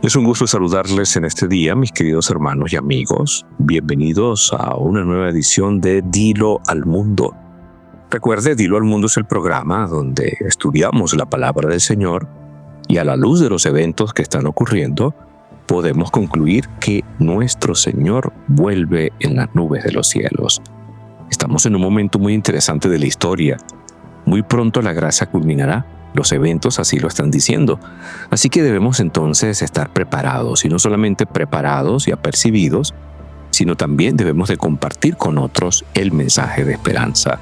Es un gusto saludarles en este día, mis queridos hermanos y amigos. Bienvenidos a una nueva edición de Dilo al Mundo. Recuerde, Dilo al Mundo es el programa donde estudiamos la palabra del Señor y a la luz de los eventos que están ocurriendo, podemos concluir que nuestro Señor vuelve en las nubes de los cielos. Estamos en un momento muy interesante de la historia. Muy pronto la gracia culminará. Los eventos así lo están diciendo. Así que debemos entonces estar preparados, y no solamente preparados y apercibidos, sino también debemos de compartir con otros el mensaje de esperanza.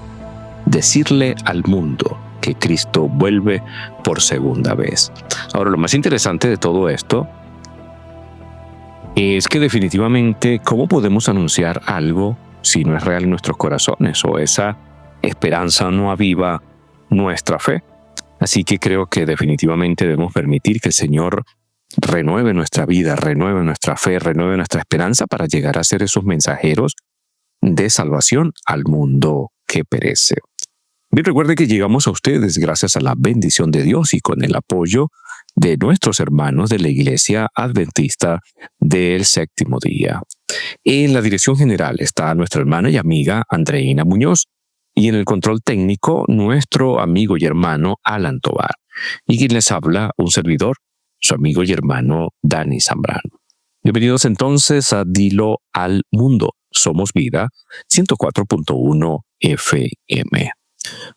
Decirle al mundo que Cristo vuelve por segunda vez. Ahora, lo más interesante de todo esto es que definitivamente, ¿cómo podemos anunciar algo si no es real en nuestros corazones o esa esperanza no aviva nuestra fe? Así que creo que definitivamente debemos permitir que el Señor renueve nuestra vida, renueve nuestra fe, renueve nuestra esperanza para llegar a ser esos mensajeros de salvación al mundo que perece. Bien, recuerde que llegamos a ustedes gracias a la bendición de Dios y con el apoyo de nuestros hermanos de la Iglesia Adventista del Séptimo Día. En la dirección general está nuestra hermana y amiga Andreina Muñoz, y en el control técnico, nuestro amigo y hermano Alan Tobar. Y quien les habla, un servidor, su amigo y hermano Dani Zambrano. Bienvenidos entonces a Dilo al Mundo. Somos Vida 104.1 FM.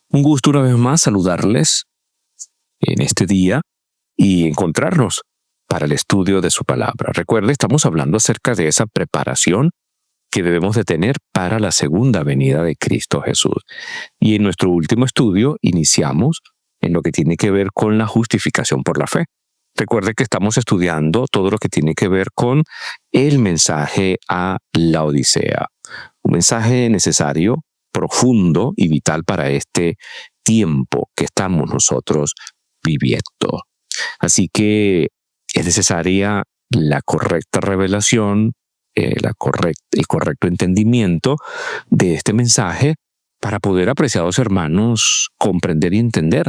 Un gusto una vez más saludarles en este día y encontrarnos para el estudio de su palabra. Recuerde, estamos hablando acerca de esa preparación que debemos de tener para la segunda venida de Cristo Jesús. Y en nuestro último estudio iniciamos en lo que tiene que ver con la justificación por la fe. Recuerde que estamos estudiando todo lo que tiene que ver con el mensaje a la Odisea. Un mensaje necesario, profundo y vital para este tiempo que estamos nosotros viviendo. Así que es necesaria la correcta revelación, el correcto entendimiento de este mensaje para poder, apreciados hermanos, comprender y entender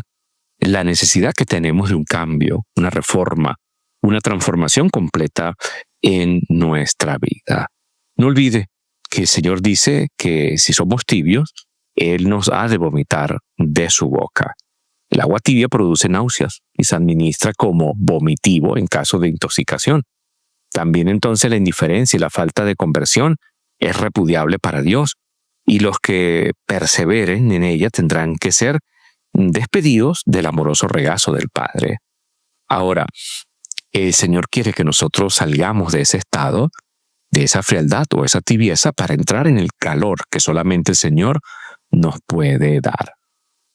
la necesidad que tenemos de un cambio, una reforma, una transformación completa en nuestra vida. No olvide que el Señor dice que si somos tibios, Él nos ha de vomitar de su boca. El agua tibia produce náuseas y se administra como vomitivo en caso de intoxicación. También entonces la indiferencia y la falta de conversión es repudiable para Dios, y los que perseveren en ella tendrán que ser despedidos del amoroso regazo del Padre. Ahora, el Señor quiere que nosotros salgamos de ese estado, de esa frialdad o esa tibieza, para entrar en el calor que solamente el Señor nos puede dar.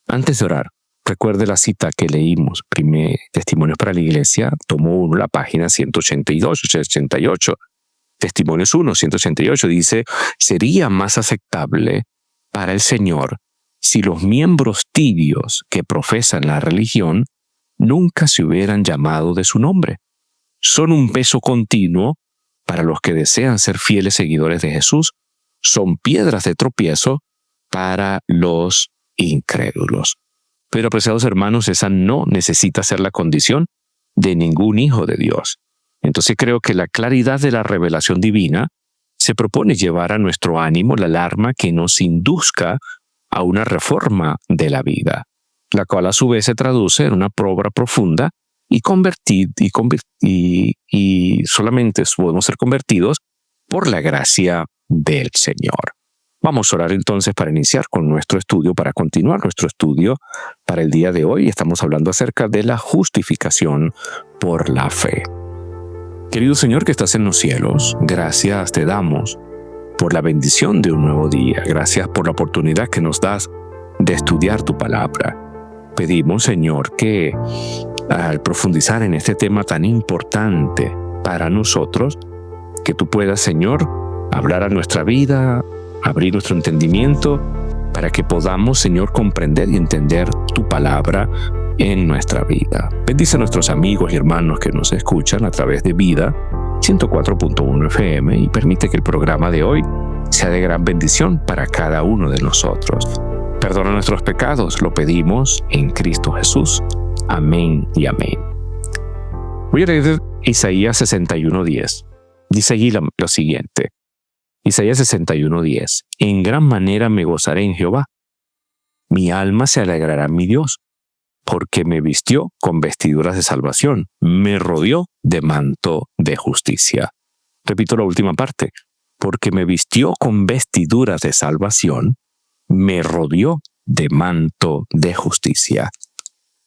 Antes de orar, recuerde la cita que leímos, primer Testimonios para la Iglesia, tomo 1, la página 182, 188. Testimonios 1, 188 dice: sería más aceptable para el Señor si los miembros tibios que profesan la religión nunca se hubieran llamado de su nombre. Son un peso continuo para los que desean ser fieles seguidores de Jesús. Son piedras de tropiezo para los incrédulos. Pero, apreciados hermanos, esa no necesita ser la condición de ningún hijo de Dios. Entonces creo que la claridad de la revelación divina se propone llevar a nuestro ánimo la alarma que nos induzca a una reforma de la vida, la cual a su vez se traduce en una prueba profunda y solamente podemos ser convertidos por la gracia del Señor. Vamos a orar entonces para iniciar con nuestro estudio, para continuar nuestro estudio para el día de hoy. Estamos hablando acerca de la justificación por la fe. Querido Señor que estás en los cielos, gracias te damos por la bendición de un nuevo día. Gracias por la oportunidad que nos das de estudiar tu palabra. Pedimos, Señor, que al profundizar en este tema tan importante para nosotros, que tú puedas, Señor, hablar a nuestra vida, abrir nuestro entendimiento para que podamos, Señor, comprender y entender tu palabra en nuestra vida. Bendice a nuestros amigos y hermanos que nos escuchan a través de Vida 104.1 FM y permite que el programa de hoy sea de gran bendición para cada uno de nosotros. Perdona nuestros pecados, lo pedimos en Cristo Jesús. Amén y amén. Voy a leer Isaías 61:10. Dice allí lo siguiente. Isaías 61:10. En gran manera me gozaré en Jehová. Mi alma se alegrará en mi Dios, porque me vistió con vestiduras de salvación, me rodeó de manto de justicia. Repito la última parte. Porque me vistió con vestiduras de salvación, me rodeó de manto de justicia.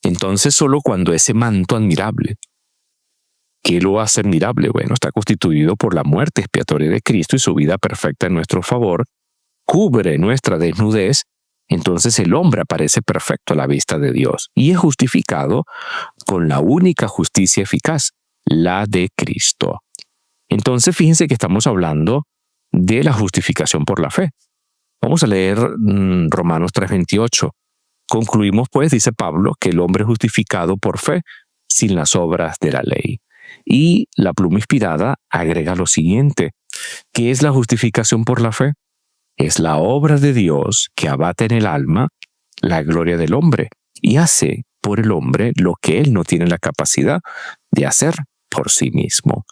Entonces, solo cuando ese manto admirable, ¿qué lo hace admirable? Bueno, está constituido por la muerte expiatoria de Cristo y su vida perfecta en nuestro favor, cubre nuestra desnudez, entonces el hombre aparece perfecto a la vista de Dios y es justificado con la única justicia eficaz, la de Cristo. Entonces, fíjense que estamos hablando de la justificación por la fe. Vamos a leer Romanos 3:28. Concluimos, pues, dice Pablo, que el hombre es justificado por fe sin las obras de la ley. Y la pluma inspirada agrega lo siguiente. ¿Qué es la justificación por la fe? Es la obra de Dios que abate en el alma la gloria del hombre y hace por el hombre lo que él no tiene la capacidad de hacer por sí mismo.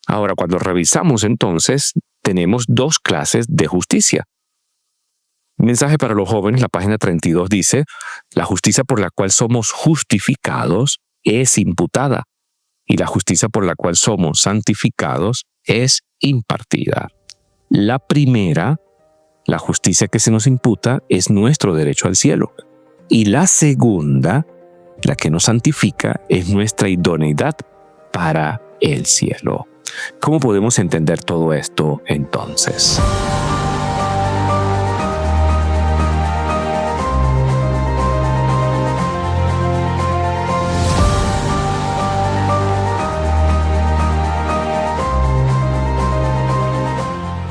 Ahora, cuando revisamos entonces, tenemos dos clases de justicia. Mensaje para los jóvenes, la página 32 dice, la justicia por la cual somos justificados es imputada y la justicia por la cual somos santificados es impartida. La primera, la justicia que se nos imputa, es nuestro derecho al cielo. Y la segunda, la que nos santifica, es nuestra idoneidad para el cielo. ¿Cómo podemos entender todo esto entonces?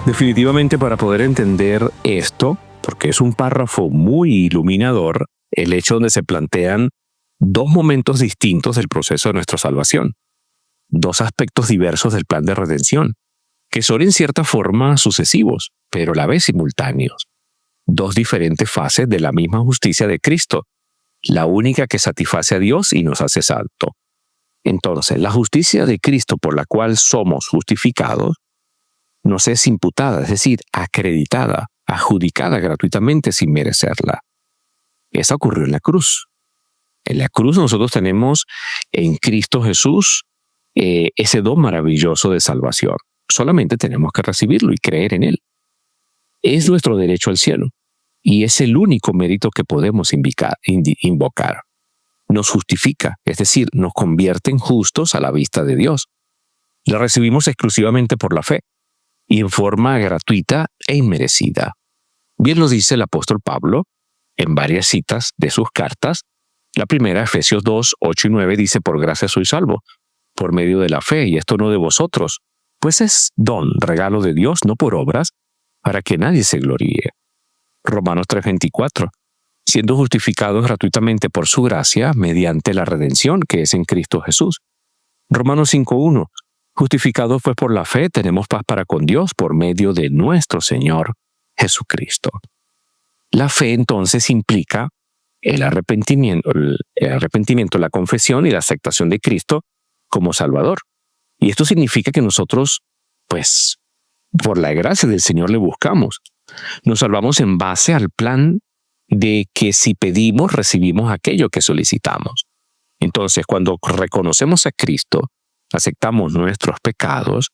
Definitivamente, para poder entender esto, porque es un párrafo muy iluminador, el hecho donde se plantean dos momentos distintos del proceso de nuestra salvación, dos aspectos diversos del plan de redención, que son en cierta forma sucesivos, pero a la vez simultáneos. Dos diferentes fases de la misma justicia de Cristo, la única que satisface a Dios y nos hace santo. Entonces, la justicia de Cristo por la cual somos justificados nos es imputada, es decir, acreditada, adjudicada gratuitamente sin merecerla. Esa ocurrió en la cruz. En la cruz nosotros tenemos en Cristo Jesús ese don maravilloso de salvación. Solamente tenemos que recibirlo y creer en Él. Es nuestro derecho al cielo y es el único mérito que podemos invocar. Nos justifica, es decir, nos convierte en justos a la vista de Dios. La recibimos exclusivamente por la fe y en forma gratuita e inmerecida. Bien lo dice el apóstol Pablo en varias citas de sus cartas. La primera, Efesios 2, 8 y 9, dice, por gracia sois salvos, por medio de la fe, y esto no de vosotros, pues es don, regalo de Dios, no por obras, para que nadie se gloríe. Romanos 3:24, siendo justificados gratuitamente por su gracia, mediante la redención que es en Cristo Jesús. Romanos 5:1, justificados pues por la fe, tenemos paz para con Dios por medio de nuestro Señor Jesucristo. La fe entonces implica el arrepentimiento, la confesión y la aceptación de Cristo como Salvador. Y esto significa que nosotros, pues, por la gracia del Señor le buscamos. Nos salvamos en base al plan de que si pedimos, recibimos aquello que solicitamos. Entonces, cuando reconocemos a Cristo, aceptamos nuestros pecados,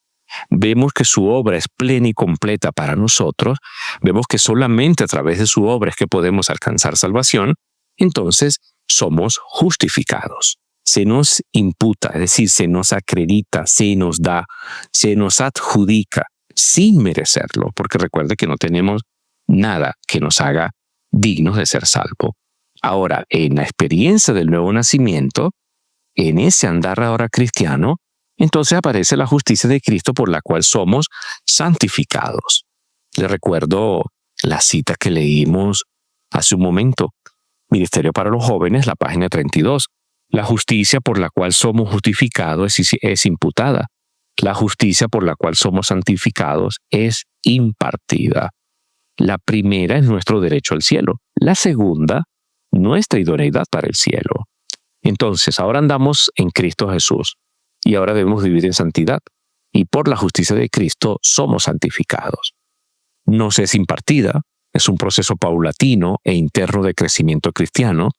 vemos que su obra es plena y completa para nosotros, vemos que solamente a través de su obra es que podemos alcanzar salvación, entonces somos justificados. Se nos imputa, es decir, se nos acredita, se nos da, se nos adjudica sin merecerlo, porque recuerde que no tenemos nada que nos haga dignos de ser salvos. Ahora, en la experiencia del nuevo nacimiento, en ese andar ahora cristiano, entonces aparece la justicia de Cristo por la cual somos santificados. Le recuerdo la cita que leímos hace un momento. Ministerio para los Jóvenes, la página 32. La justicia por la cual somos justificados es imputada. La justicia por la cual somos santificados es impartida. La primera es nuestro derecho al cielo. La segunda, nuestra idoneidad para el cielo. Entonces, ahora andamos en Cristo Jesús. y ahora debemos vivir en santidad. Y por la justicia de Cristo somos santificados. Nos es impartida, es un proceso paulatino e interno de crecimiento cristiano,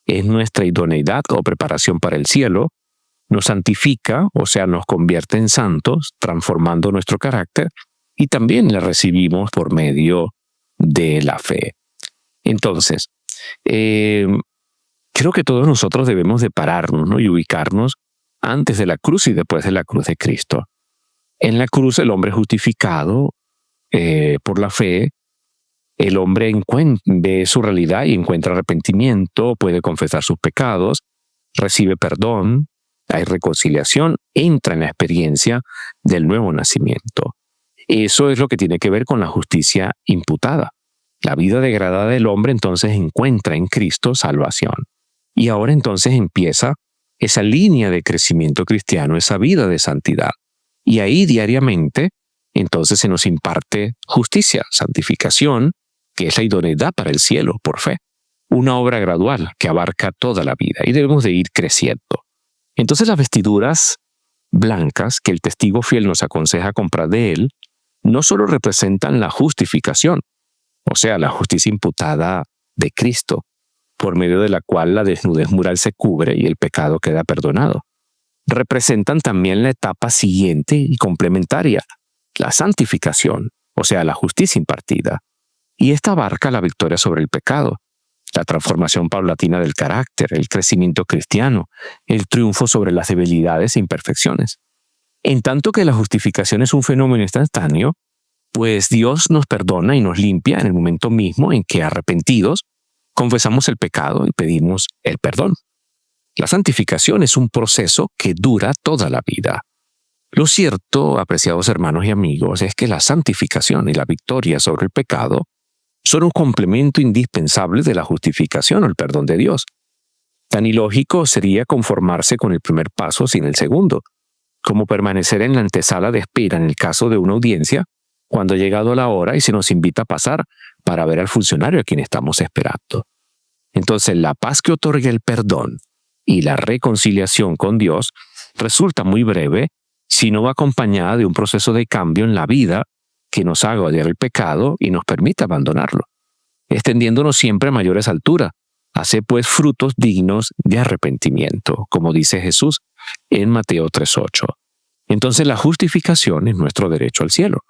es nuestra idoneidad o preparación para el cielo, nos santifica, o sea, nos convierte en santos, transformando nuestro carácter, y también la recibimos por medio de la fe. Entonces, creo que todos nosotros debemos de pararnos, ¿no?, y ubicarnos antes de la cruz y después de la cruz de Cristo. En la cruz el hombre justificado por la fe, el hombre ve su realidad y encuentra arrepentimiento, puede confesar sus pecados, recibe perdón, hay reconciliación, entra en la experiencia del nuevo nacimiento. Eso es lo que tiene que ver con la justicia imputada. La vida degradada del hombre entonces encuentra en Cristo salvación. Y ahora entonces empieza esa línea de crecimiento cristiano, esa vida de santidad. Y ahí diariamente entonces se nos imparte justicia, santificación, que es la idoneidad para el cielo por fe. Una obra gradual que abarca toda la vida y debemos de ir creciendo. Entonces las vestiduras blancas que el testigo fiel nos aconseja comprar de él no solo representan la justificación, o sea, la justicia imputada de Cristo, por medio de la cual la desnudez moral se cubre y el pecado queda perdonado. Representan también la etapa siguiente y complementaria, la santificación, o sea, la justicia impartida. Y esta abarca la victoria sobre el pecado, la transformación paulatina del carácter, el crecimiento cristiano, el triunfo sobre las debilidades e imperfecciones. En tanto que la justificación es un fenómeno instantáneo, pues Dios nos perdona y nos limpia en el momento mismo en que, arrepentidos, confesamos el pecado y pedimos el perdón. La santificación es un proceso que dura toda la vida. Lo cierto, apreciados hermanos y amigos, es que la santificación y la victoria sobre el pecado son un complemento indispensable de la justificación o el perdón de Dios. Tan ilógico sería conformarse con el primer paso sin el segundo, como permanecer en la antesala de espera en el caso de una audiencia cuando ha llegado la hora y se nos invita a pasar para ver al funcionario a quien estamos esperando. Entonces, la paz que otorga el perdón y la reconciliación con Dios resulta muy breve si no va acompañada de un proceso de cambio en la vida que nos haga odiar el pecado y nos permita abandonarlo, extendiéndonos siempre a mayores alturas. Hace pues frutos dignos de arrepentimiento, como dice Jesús en Mateo 3:8. Entonces la justificación es nuestro derecho al cielo.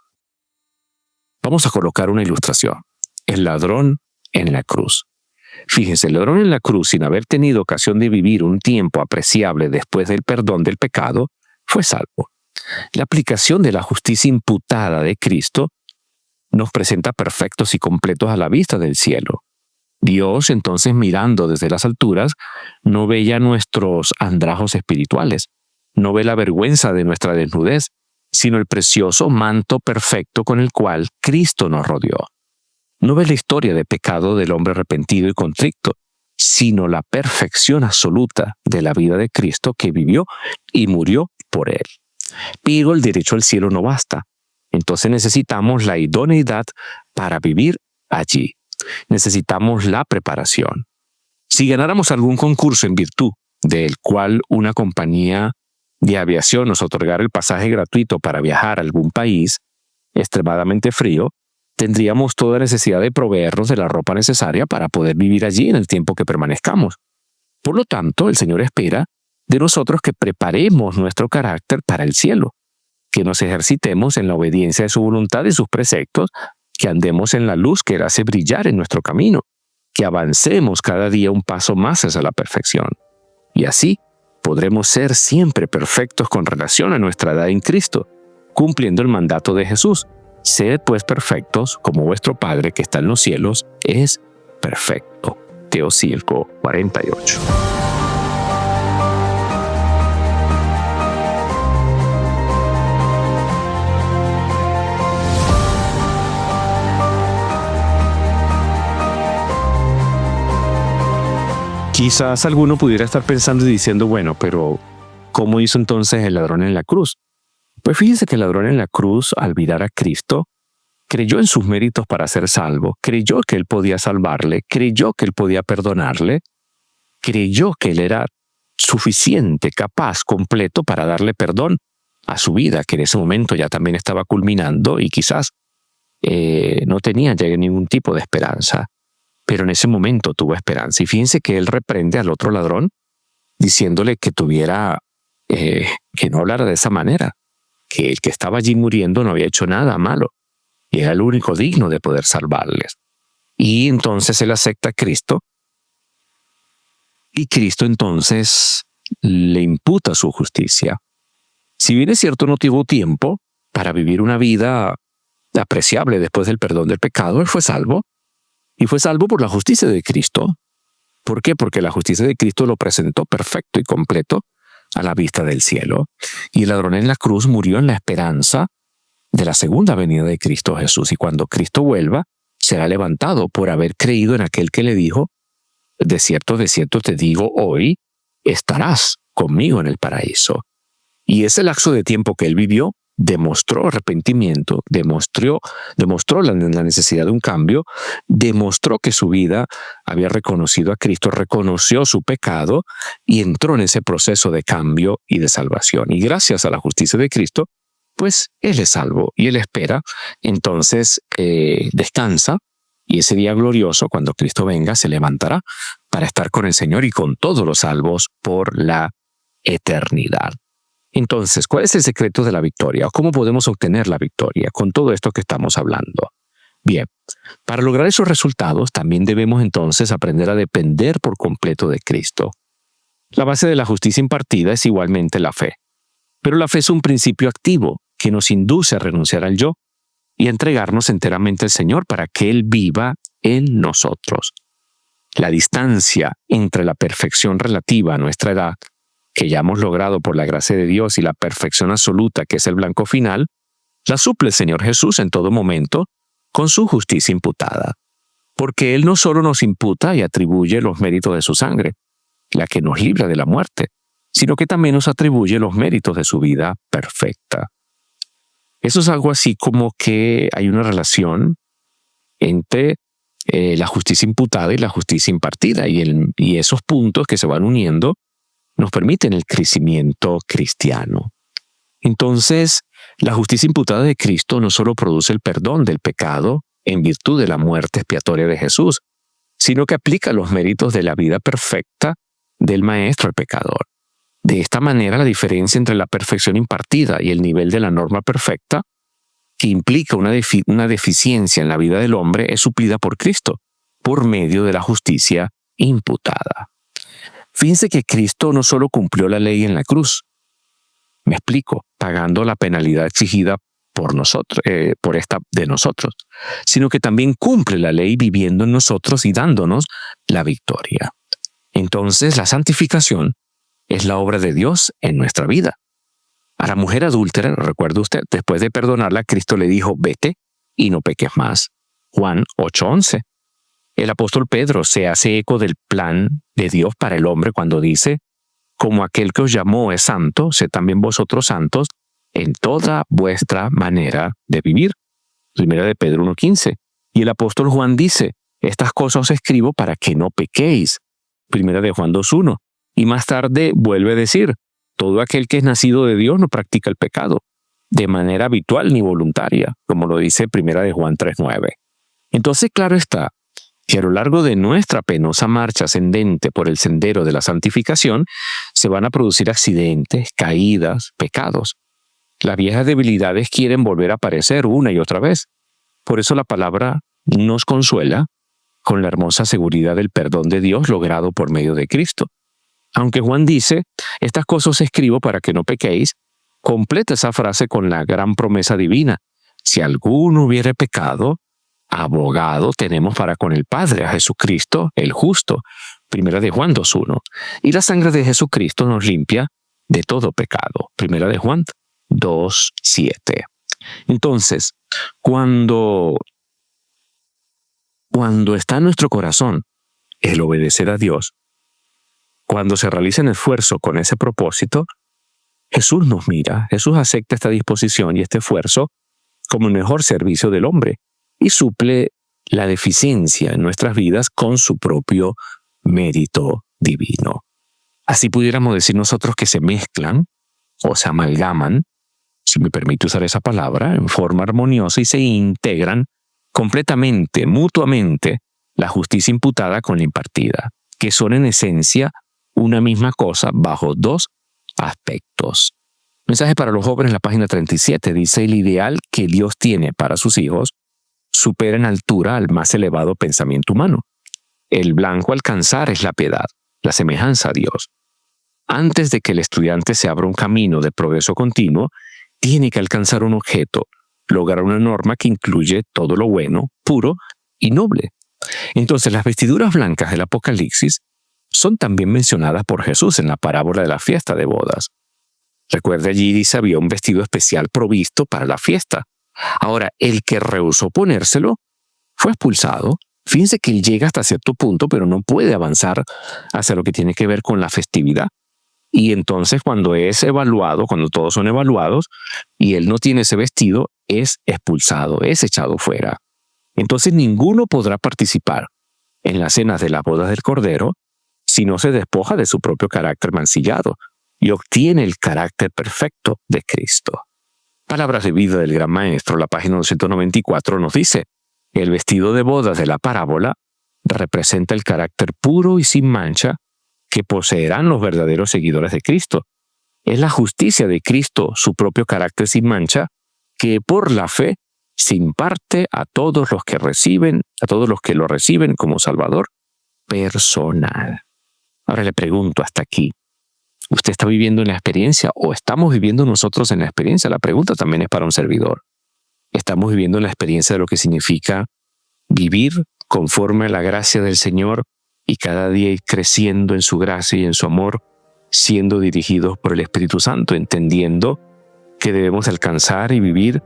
Vamos a colocar una ilustración. El ladrón en la cruz. Fíjense, el ladrón en la cruz, sin haber tenido ocasión de vivir un tiempo apreciable después del perdón del pecado, fue salvo. La aplicación de la justicia imputada de Cristo nos presenta perfectos y completos a la vista del cielo. Dios, entonces, mirando desde las alturas, no ve ya nuestros andrajos espirituales, no ve la vergüenza de nuestra desnudez, sino el precioso manto perfecto con el cual Cristo nos rodeó. No ve la historia de pecado del hombre arrepentido y contrito, sino la perfección absoluta de la vida de Cristo que vivió y murió por él. Pero el derecho al cielo no basta. Entonces necesitamos la idoneidad para vivir allí. Necesitamos la preparación. Si ganáramos algún concurso en virtud del cual una compañía de aviación nos otorgara el pasaje gratuito para viajar a algún país extremadamente frío, tendríamos toda necesidad de proveernos de la ropa necesaria para poder vivir allí en el tiempo que permanezcamos. Por lo tanto, el Señor espera de nosotros que preparemos nuestro carácter para el cielo, que nos ejercitemos en la obediencia de su voluntad y sus preceptos, que andemos en la luz que Él hace brillar en nuestro camino, que avancemos cada día un paso más hacia la perfección. Y así podremos ser siempre perfectos con relación a nuestra edad en Cristo, cumpliendo el mandato de Jesús. Sed pues perfectos como vuestro Padre que está en los cielos es perfecto. Mateo 5:48. Quizás alguno pudiera estar pensando y diciendo, bueno, pero ¿cómo hizo entonces el ladrón en la cruz? Pues fíjense que el ladrón en la cruz, al mirar a Cristo, creyó en sus méritos para ser salvo, creyó que Él podía salvarle, creyó que Él podía perdonarle, creyó que Él era suficiente, capaz, completo para darle perdón a su vida, que en ese momento ya también estaba culminando y quizás no tenía ya ningún tipo de esperanza, pero en ese momento tuvo esperanza. Y fíjense que él reprende al otro ladrón diciéndole que que no hablara de esa manera, que el que estaba allí muriendo no había hecho nada malo y era el único digno de poder salvarles. Y entonces él acepta a Cristo y Cristo entonces le imputa su justicia. Si bien es cierto, no tuvo tiempo para vivir una vida apreciable después del perdón del pecado, él fue salvo. Y fue salvo por la justicia de Cristo. ¿Por qué? Porque la justicia de Cristo lo presentó perfecto y completo a la vista del cielo. Y el ladrón en la cruz murió en la esperanza de la segunda venida de Cristo Jesús. Y cuando Cristo vuelva, será levantado por haber creído en aquel que le dijo, de cierto te digo hoy, estarás conmigo en el paraíso. Y ese lapso de tiempo que él vivió demostró arrepentimiento, demostró la necesidad de un cambio, demostró que su vida había reconocido a Cristo, reconoció su pecado y entró en ese proceso de cambio y de salvación. Y gracias a la justicia de Cristo, pues él es salvo y él espera, entonces descansa, y ese día glorioso, cuando Cristo venga, se levantará para estar con el Señor y con todos los salvos por la eternidad. Entonces, ¿cuál es el secreto de la victoria? ¿O cómo podemos obtener la victoria con todo esto que estamos hablando? Bien, para lograr esos resultados también debemos entonces aprender a depender por completo de Cristo. La base de la justicia impartida es igualmente la fe. Pero la fe es un principio activo que nos induce a renunciar al yo y a entregarnos enteramente al Señor para que Él viva en nosotros. La distancia entre la perfección relativa a nuestra edad, que ya hemos logrado por la gracia de Dios, y la perfección absoluta, que es el blanco final, la suple el Señor Jesús en todo momento con su justicia imputada. Porque Él no solo nos imputa y atribuye los méritos de su sangre, la que nos libra de la muerte, sino que también nos atribuye los méritos de su vida perfecta. Eso es algo así como que hay una relación entre la justicia imputada y la justicia impartida, y esos puntos que se van uniendo nos permiten el crecimiento cristiano. Entonces, la justicia imputada de Cristo no solo produce el perdón del pecado en virtud de la muerte expiatoria de Jesús, sino que aplica los méritos de la vida perfecta del Maestro al pecador. De esta manera, la diferencia entre la perfección impartida y el nivel de la norma perfecta, que implica una deficiencia en la vida del hombre, es suplida por Cristo, por medio de la justicia imputada. Fíjense que Cristo no solo cumplió la ley en la cruz, me explico, pagando la penalidad exigida por nosotros, de nosotros, sino que también cumple la ley viviendo en nosotros y dándonos la victoria. Entonces, la santificación es la obra de Dios en nuestra vida. A la mujer adúltera, recuerde usted, después de perdonarla, Cristo le dijo, vete y no peques más. Juan 8:11. El apóstol Pedro se hace eco del plan de Dios para el hombre cuando dice, como aquel que os llamó es santo, sed también vosotros santos en toda vuestra manera de vivir. Primera de Pedro 1:15. Y el apóstol Juan dice, estas cosas os escribo para que no pequéis. Primera de Juan 2:1. Y más tarde vuelve a decir, todo aquel que es nacido de Dios no practica el pecado, de manera habitual ni voluntaria, como lo dice Primera de Juan 3:9. Entonces, claro está, que a lo largo de nuestra penosa marcha ascendente por el sendero de la santificación, se van a producir accidentes, caídas, pecados. Las viejas debilidades quieren volver a aparecer una y otra vez. Por eso la palabra nos consuela con la hermosa seguridad del perdón de Dios logrado por medio de Cristo. Aunque Juan dice, estas cosas os escribo para que no pequéis, completa esa frase con la gran promesa divina. Si alguno hubiere pecado, abogado tenemos para con el Padre, a Jesucristo, el justo. Primera de Juan 2:1. Y la sangre de Jesucristo nos limpia de todo pecado. Primera de Juan 2:7. Entonces, cuando está en nuestro corazón el obedecer a Dios, cuando se realiza un esfuerzo con ese propósito, Jesús nos mira, Jesús acepta esta disposición y este esfuerzo como el mejor servicio del hombre y suple la deficiencia en nuestras vidas con su propio mérito divino. Así pudiéramos decir nosotros que se mezclan o se amalgaman, si me permite usar esa palabra, en forma armoniosa y se integran completamente, mutuamente, la justicia imputada con la impartida, que son en esencia una misma cosa bajo dos aspectos. Mensaje para los jóvenes, la página 37, dice: el ideal que Dios tiene para sus hijos supera en altura al más elevado pensamiento humano. El blanco a alcanzar es la piedad, la semejanza a Dios. Antes de que el estudiante se abra un camino de progreso continuo, tiene que alcanzar un objeto, lograr una norma que incluye todo lo bueno, puro y noble. Entonces, las vestiduras blancas del Apocalipsis son también mencionadas por Jesús en la parábola de la fiesta de bodas. Recuerde, allí dice, había un vestido especial provisto para la fiesta. Ahora, el que rehusó ponérselo fue expulsado. Fíjense que él llega hasta cierto punto, pero no puede avanzar hacia lo que tiene que ver con la festividad. Y entonces cuando es evaluado, cuando todos son evaluados, y él no tiene ese vestido, es expulsado, es echado fuera. Entonces ninguno podrá participar en las cenas de las bodas del Cordero si no se despoja de su propio carácter mancillado y obtiene el carácter perfecto de Cristo. Palabras de vida del Gran Maestro, la página 294 nos dice: el vestido de bodas de la parábola representa el carácter puro y sin mancha que poseerán los verdaderos seguidores de Cristo. Es la justicia de Cristo, su propio carácter sin mancha, que por la fe se imparte a todos los que lo reciben como Salvador personal. Ahora le pregunto hasta aquí, ¿usted está viviendo en la experiencia o estamos viviendo nosotros en la experiencia? La pregunta también es para un servidor. ¿Estamos viviendo en la experiencia de lo que significa vivir conforme a la gracia del Señor y cada día ir creciendo en su gracia y en su amor, siendo dirigidos por el Espíritu Santo, entendiendo que debemos alcanzar y vivir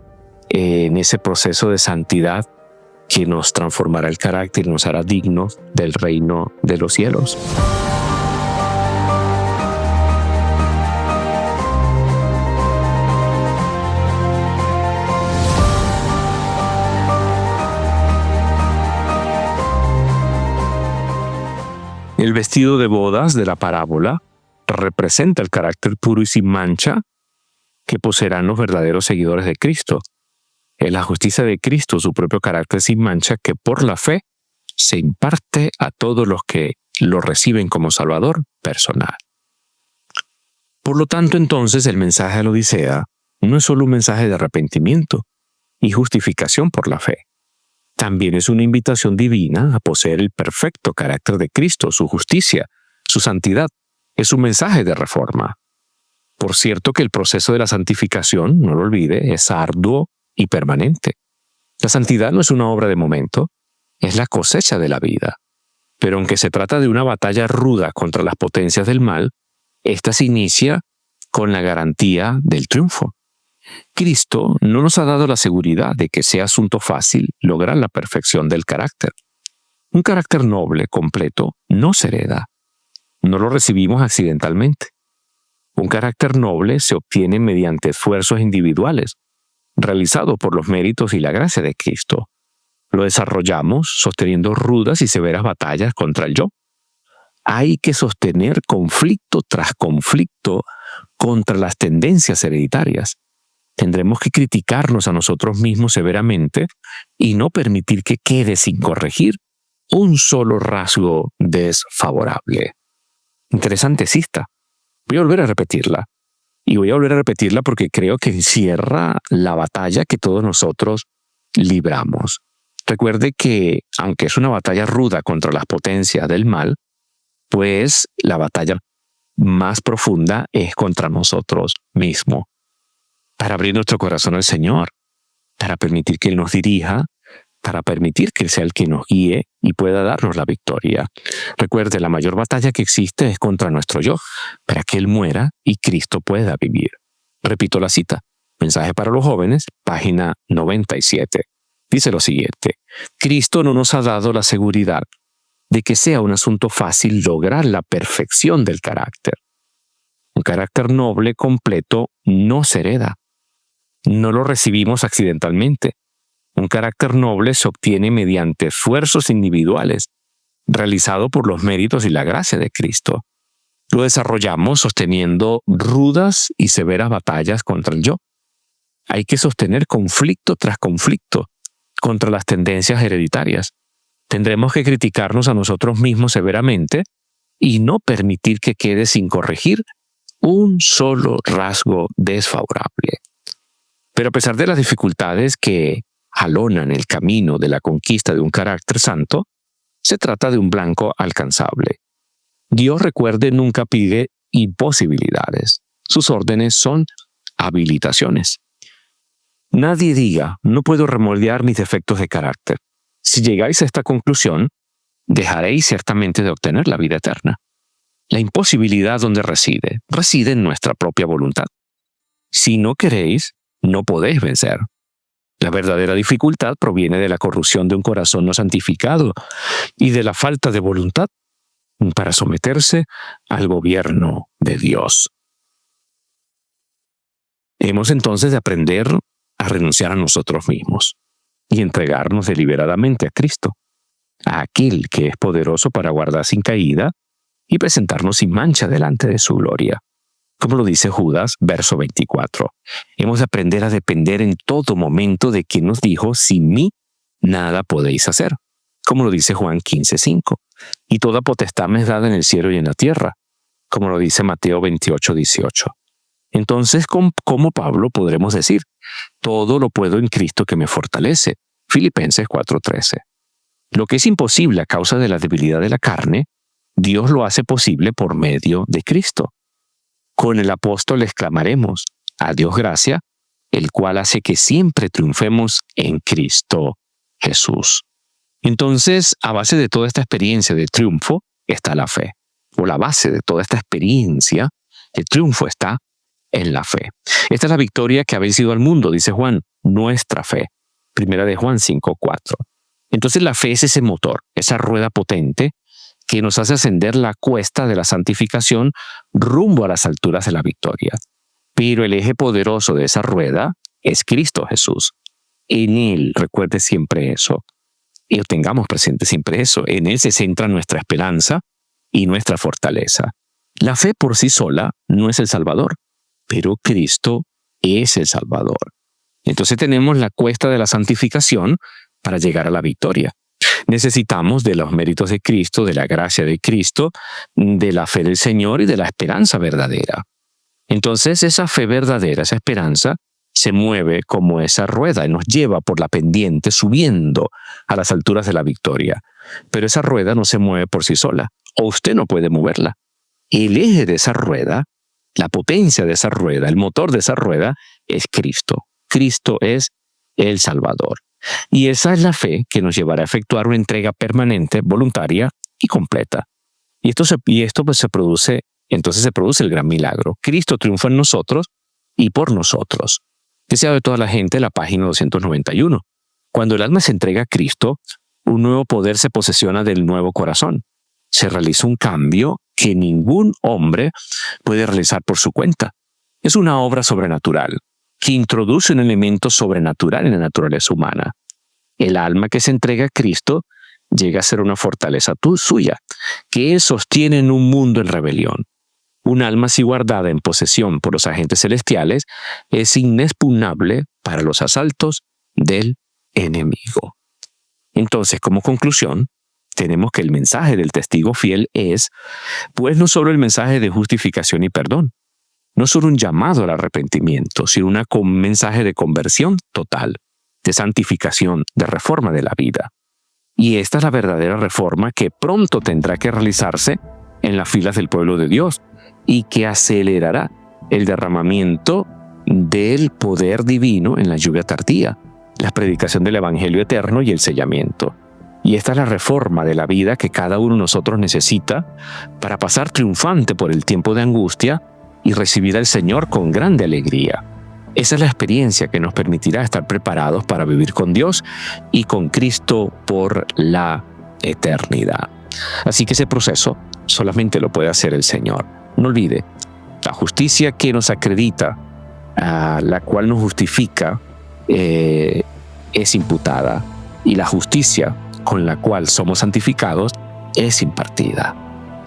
en ese proceso de santidad que nos transformará el carácter y nos hará dignos del reino de los cielos? El vestido de bodas de la parábola representa el carácter puro y sin mancha que poseerán los verdaderos seguidores de Cristo. Es la justicia de Cristo, su propio carácter sin mancha, que por la fe se imparte a todos los que lo reciben como Salvador personal. Por lo tanto, entonces, el mensaje de la Odisea no es solo un mensaje de arrepentimiento y justificación por la fe. También es una invitación divina a poseer el perfecto carácter de Cristo, su justicia, su santidad. Es un mensaje de reforma. Por cierto que el proceso de la santificación, no lo olvide, es arduo y permanente. La santidad no es una obra de momento, es la cosecha de la vida. Pero aunque se trata de una batalla ruda contra las potencias del mal, esta se inicia con la garantía del triunfo. Cristo no nos ha dado la seguridad de que sea asunto fácil lograr la perfección del carácter. Un carácter noble, completo, no se hereda. No lo recibimos accidentalmente. Un carácter noble se obtiene mediante esfuerzos individuales, realizados por los méritos y la gracia de Cristo. Lo desarrollamos sosteniendo rudas y severas batallas contra el yo. Hay que sostener conflicto tras conflicto contra las tendencias hereditarias. Tendremos que criticarnos a nosotros mismos severamente y no permitir que quede sin corregir un solo rasgo desfavorable. Interesante cita. Voy a volver a repetirla. Y voy a volver a repetirla porque creo que encierra la batalla que todos nosotros libramos. Recuerde que, aunque es una batalla ruda contra las potencias del mal, pues la batalla más profunda es contra nosotros mismos. Para abrir nuestro corazón al Señor, para permitir que Él nos dirija, para permitir que Él sea el que nos guíe y pueda darnos la victoria. Recuerde, la mayor batalla que existe es contra nuestro yo, para que Él muera y Cristo pueda vivir. Repito la cita. Mensaje para los jóvenes, página 97. Dice lo siguiente: Cristo no nos ha dado la seguridad de que sea un asunto fácil lograr la perfección del carácter. Un carácter noble, completo, no se hereda. No lo recibimos accidentalmente. Un carácter noble se obtiene mediante esfuerzos individuales, realizado por los méritos y la gracia de Cristo. Lo desarrollamos sosteniendo rudas y severas batallas contra el yo. Hay que sostener conflicto tras conflicto contra las tendencias hereditarias. Tendremos que criticarnos a nosotros mismos severamente y no permitir que quede sin corregir un solo rasgo desfavorable. Pero a pesar de las dificultades que jalonan el camino de la conquista de un carácter santo, se trata de un blanco alcanzable. Dios, recuerde, nunca pide imposibilidades. Sus órdenes son habilitaciones. Nadie diga, no puedo remoldear mis defectos de carácter. Si llegáis a esta conclusión, dejaréis ciertamente de obtener la vida eterna. La imposibilidad, ¿dónde reside? Reside en nuestra propia voluntad. Si no queréis, no podéis vencer. La verdadera dificultad proviene de la corrupción de un corazón no santificado y de la falta de voluntad para someterse al gobierno de Dios. Hemos entonces de aprender a renunciar a nosotros mismos y entregarnos deliberadamente a Cristo, a aquel que es poderoso para guardar sin caída y presentarnos sin mancha delante de su gloria. Como lo dice Judas, verso 24. Hemos de aprender a depender en todo momento de quien nos dijo, sin mí nada podéis hacer. Como lo dice Juan 15:5. Y toda potestad me es dada en el cielo y en la tierra. Como lo dice Mateo 28:18. Entonces, ¿cómo Pablo podremos decir? Todo lo puedo en Cristo que me fortalece. Filipenses 4:13. Lo que es imposible a causa de la debilidad de la carne, Dios lo hace posible por medio de Cristo. Con el apóstol exclamaremos, a Dios gracia, el cual hace que siempre triunfemos en Cristo Jesús. Entonces, a base de toda esta experiencia de triunfo está la fe. O la base de toda esta experiencia de triunfo está en la fe. Esta es la victoria que ha vencido al mundo, dice Juan, nuestra fe. Primera de Juan 5:4. Entonces la fe es ese motor, esa rueda potente que nos hace ascender la cuesta de la santificación rumbo a las alturas de la victoria. Pero el eje poderoso de esa rueda es Cristo Jesús. En Él, recuerde siempre eso, y tengamos presente siempre eso, en Él se centra nuestra esperanza y nuestra fortaleza. La fe por sí sola no es el Salvador, pero Cristo es el Salvador. Entonces tenemos la cuesta de la santificación para llegar a la victoria. Necesitamos de los méritos de Cristo, de la gracia de Cristo, de la fe del Señor y de la esperanza verdadera. Entonces esa fe verdadera, esa esperanza, se mueve como esa rueda y nos lleva por la pendiente subiendo a las alturas de la victoria. Pero esa rueda no se mueve por sí sola, o usted no puede moverla. El eje de esa rueda, la potencia de esa rueda, el motor de esa rueda es Cristo. Cristo es el Salvador. Y esa es la fe que nos llevará a efectuar una entrega permanente, voluntaria y completa. Entonces se produce el gran milagro. Cristo triunfa en nosotros y por nosotros. Deseado de toda la gente, la página 291. Cuando el alma se entrega a Cristo, un nuevo poder se posesiona del nuevo corazón. Se realiza un cambio que ningún hombre puede realizar por su cuenta. Es una obra sobrenatural que introduce un elemento sobrenatural en la naturaleza humana. El alma que se entrega a Cristo llega a ser una fortaleza suya, que Él sostiene en un mundo en rebelión. Un alma así guardada en posesión por los agentes celestiales es inexpugnable para los asaltos del enemigo. Entonces, como conclusión, tenemos que el mensaje del testigo fiel es, pues no solo el mensaje de justificación y perdón, no solo un llamado al arrepentimiento, sino un mensaje de conversión total, de santificación, de reforma de la vida. Y esta es la verdadera reforma que pronto tendrá que realizarse en las filas del pueblo de Dios y que acelerará el derramamiento del poder divino en la lluvia tardía, la predicación del evangelio eterno y el sellamiento. Y esta es la reforma de la vida que cada uno de nosotros necesita para pasar triunfante por el tiempo de angustia y recibir al Señor con grande alegría. Esa es la experiencia que nos permitirá estar preparados para vivir con Dios y con Cristo por la eternidad. Así que ese proceso solamente lo puede hacer el Señor. No olvide, la justicia que nos acredita, la cual nos justifica, es imputada, y la justicia con la cual somos santificados es impartida.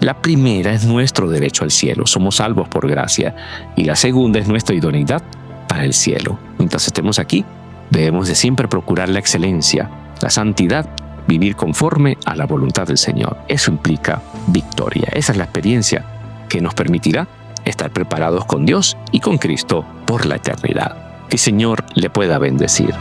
La primera es nuestro derecho al cielo, somos salvos por gracia, y la segunda es nuestra idoneidad para el cielo. Mientras estemos aquí, debemos de siempre procurar la excelencia, la santidad, vivir conforme a la voluntad del Señor. Eso implica victoria. Esa es la experiencia que nos permitirá estar preparados con Dios y con Cristo por la eternidad. Que el Señor le pueda bendecir.